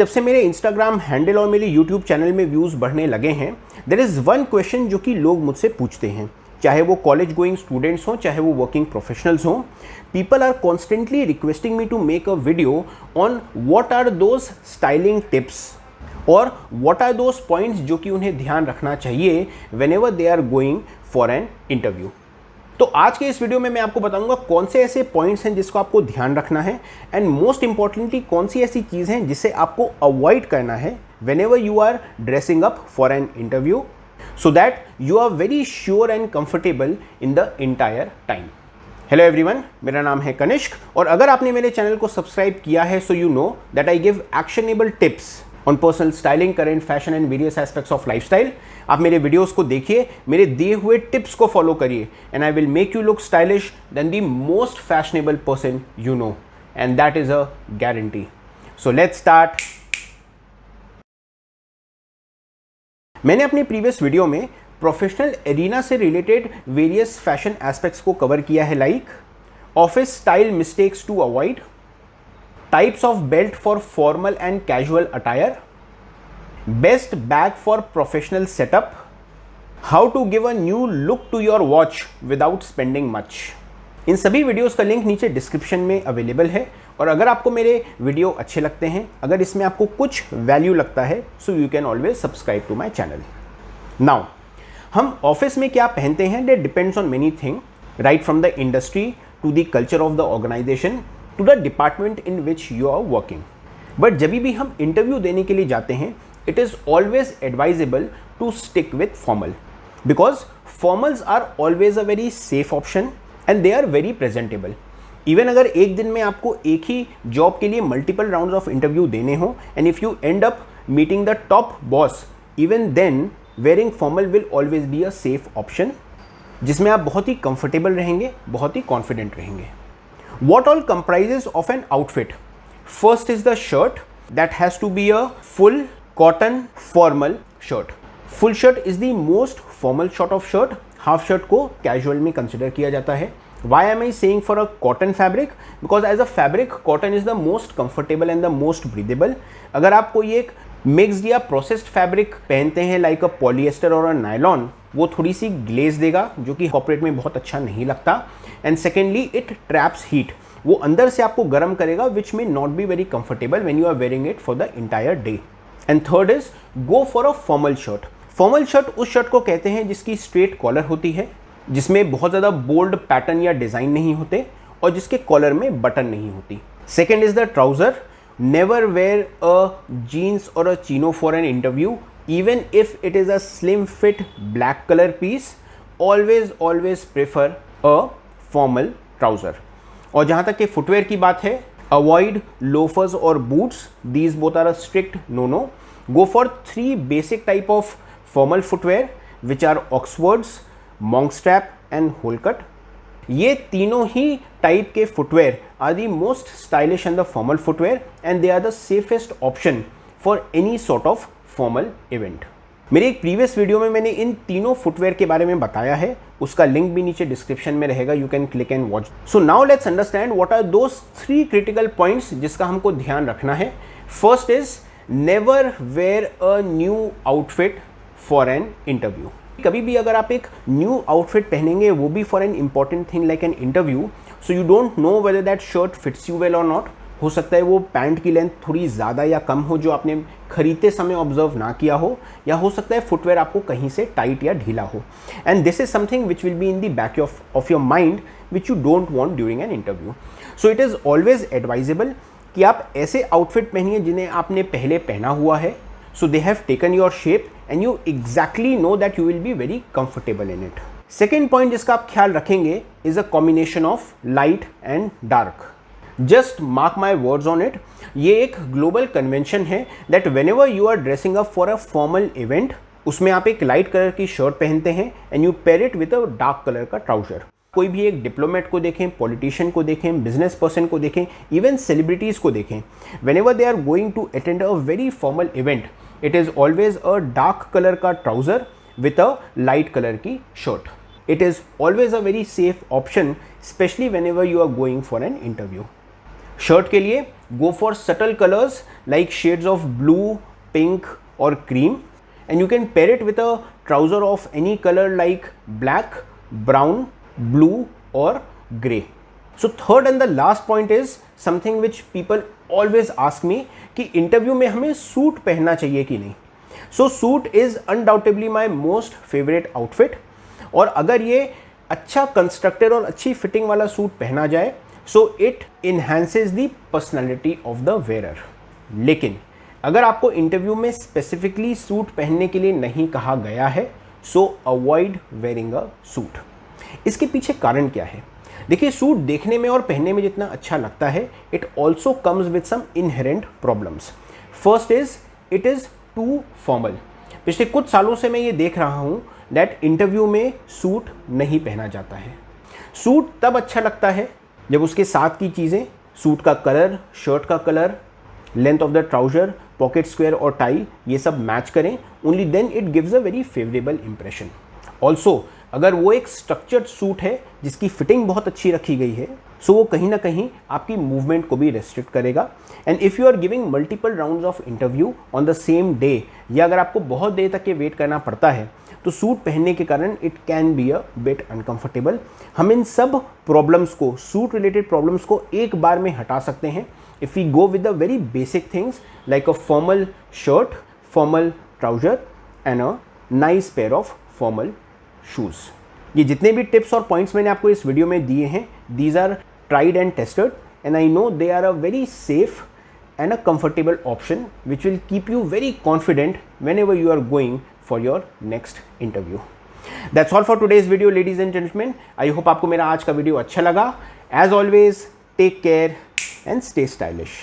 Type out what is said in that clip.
जब से मेरे इंस्टाग्राम हैंडल और मेरे यूट्यूब चैनल में व्यूज़ बढ़ने लगे हैं, देयर इज़ वन क्वेश्चन जो कि लोग मुझसे पूछते हैं, चाहे वो कॉलेज गोइंग स्टूडेंट्स हों, चाहे वो वर्किंग प्रोफेशनल्स हों। People are constantly requesting me to make a video on what are those styling tips और व्हाट आर दोज पॉइंट्स जो कि उन्हें ध्यान रखना चाहिए whenever they are going for an interview. तो आज के इस वीडियो में मैं आपको बताऊंगा कौन से ऐसे पॉइंट्स हैं जिसको आपको ध्यान रखना है एंड मोस्ट इंपॉर्टेंटली कौन सी ऐसी चीज़ हैं जिसे आपको अवॉइड करना है whenever you are dressing up for an interview so that you are very sure and comfortable in the entire time. Hello everyone, मेरा नाम है कनिष्क और अगर आपने मेरे चैनल को सब्सक्राइब किया है so you know that I give actionable tips on personal styling, current fashion and various aspects of lifestyle. आप मेरे वीडियोस को देखिए, मेरे दिए हुए टिप्स को फॉलो करिए and I will make you look stylish then the most fashionable person you know and that is a guarantee. So let's start. मैंने अपने प्रीवियस वीडियो में प्रोफेशनल एरिना से रिलेटेड वेरियस फैशन एस्पेक्ट्स को cover किया है, like office style mistakes to avoid, types of belt for formal and casual attire, best bag for professional setup, how to give a new look to your watch without spending much। इन सभी videos का link नीचे description में available है और अगर आपको मेरे video अच्छे लगते हैं, अगर इसमें आपको कुछ वैल्यू लगता है so you can always subscribe to my channel. Now हम ऑफिस में क्या पहनते हैं that depends on many thing, right from the industry to the culture of the organisation to the department in which you are working. But जब भी हम interview देने के लिए जाते हैं, it is always advisable to stick with formal because formals are always a very safe option and they are very presentable. Even अगर एक दिन में आपको एक ही जॉब के लिए मल्टीपल राउंड्स ऑफ इंटरव्यू देने हो and if you end up meeting the top boss, even then wearing formal will always be a safe option जिसमें आप बहुत ही कंफर्टेबल रहेंगे, बहुत ही कॉन्फिडेंट रहेंगे। What all comprises of an outfit? First is the shirt that has to be a full cotton formal shirt. Full shirt is the most formal sort of shirt. Half shirt को casual में consider किया जाता है। Why am I saying for a cotton fabric? Because as a fabric, cotton is the most comfortable and the most breathable. अगर आप कोई एक mixed या प्रोसेस्ड फैब्रिक पहनते हैं लाइक अ पॉलिएस्टर और अ नायलॉन, वो थोड़ी सी ग्लेज देगा जो कि कॉर्पोरेट में बहुत अच्छा नहीं लगता। And secondly it traps heat, वो अंदर से आपको गर्म करेगा which may not be very comfortable when you are wearing it for the entire day. And third is go for a formal shirt. Formal shirt उस शर्ट को कहते हैं जिसकी स्ट्रेट कॉलर होती है, जिसमें बहुत ज़्यादा बोल्ड पैटर्न या डिज़ाइन नहीं होते और जिसके कॉलर में बटन नहीं होती। Second is the trouser. Never wear a jeans or a chino for an interview, even if it is a slim fit black color piece. Always prefer a formal trouser. और जहाँ तक कि footwear की बात है, avoid loafers or boots. These both are a strict no-no. Go for 3 basic type of formal footwear, which are Oxfords, monk strap and hole cut. ये तीनों ही टाइप के footwear are the most stylish and the formal footwear and they are the safest option for any sort of formal event. मेरे एक previous video में मैंने इन तीनों footwear के बारे में बताया है, उसका लिंक भी नीचे डिस्क्रिप्शन में रहेगा, you can click and watch. So now let's understand what are those 3 critical points जिसका हमको ध्यान रखना है। First is never wear a new outfit for an interview. कभी भी अगर आप एक न्यू आउटफिट पहनेंगे, वो भी for an important thing like an interview, so you don't know whether that shirt fits you well और नॉट। हो सकता है वो पैंट की लेंथ थोड़ी ज़्यादा या कम हो जो आपने खरीदते समय ऑब्जर्व ना किया हो, या हो सकता है फुटवेयर आपको कहीं से टाइट या ढीला हो। And this is something which will be in the back of your mind which you don't want during an interview. So it is always advisable कि आप ऐसे आउटफिट पहनिए जिन्हें आपने पहले पहना हुआ है, so they have taken your shape and you exactly know that you will be very comfortable in it. Second point जिसका आप ख्याल रखेंगे is a combination of light and dark. Just mark my words on it. ये एक global convention है that whenever you are dressing up for a formal event, उसमें आप एक लाइट कलर की शर्ट पहनते हैं and you pair it with a dark colour का ट्राउजर। कोई भी एक डिप्लोमेट को देखें, पॉलिटिशियन को देखें, बिजनेस पर्सन को देखें, इवन सेलिब्रिटीज को देखें, whenever they are going to attend a very formal event, it is always a dark color का trouser with a light color की shirt. It is always a very safe option, especially whenever you are going for an interview. Shirt के लिए go for subtle colours like shades of blue, pink और cream, and you can pair it with a trouser of any colour like black, brown, blue और grey. So third and the last point is something which people always ask me कि interview में हमें suit पहनना चाहिए कि नहीं. So suit is undoubtedly my most favorite outfit, और अगर ये अच्छा कंस्ट्रक्टेड और अच्छी फिटिंग वाला सूट पहना जाए so it enhances the personality of the wearer. लेकिन अगर आपको इंटरव्यू में स्पेसिफिकली सूट पहनने के लिए नहीं कहा गया है so avoid wearing a suit. इसके पीछे कारण क्या है? देखिए, सूट देखने में और पहनने में जितना अच्छा लगता है, it also comes with some inherent problems. First is it is too formal. पिछले कुछ सालों से मैं ये देख रहा हूँ दैट इंटरव्यू में सूट नहीं पहना जाता है. सूट तब अच्छा लगता है जब उसके साथ की चीज़ें, सूट का कलर, शर्ट का colour, length of the trouser, pocket square और टाई, ये सब मैच करें. Only then it gives a very favourable impression. Also अगर वो एक स्ट्रक्चर्ड सूट है जिसकी फिटिंग बहुत अच्छी रखी गई है, सो वो कहीं ना कहीं आपकी मूवमेंट को भी रेस्ट्रिक्ट करेगा. And if you are giving multiple rounds of interview on the same day, या अगर आपको बहुत देर तक के वेट करना पड़ता है, तो सूट पहनने के कारण it can be a bit uncomfortable. हम इन सब प्रॉब्लम्स को, सूट रिलेटेड प्रॉब्लम्स को एक बार में हटा सकते हैं if we go with the very basic things like a formal shirt, formal trouser and a nice pair of formal shoes. ये जितने भी टिप्स और पॉइंट्स मैंने आपको इस वीडियो में दिए हैं, these are tried and tested, and I know they are a very safe and a comfortable option which will keep you very confident whenever you are going for your next interview. That's all for today's video, ladies and gentlemen. I hope आपको मेरा आज का video अच्छा लगा. As always, take care and stay stylish.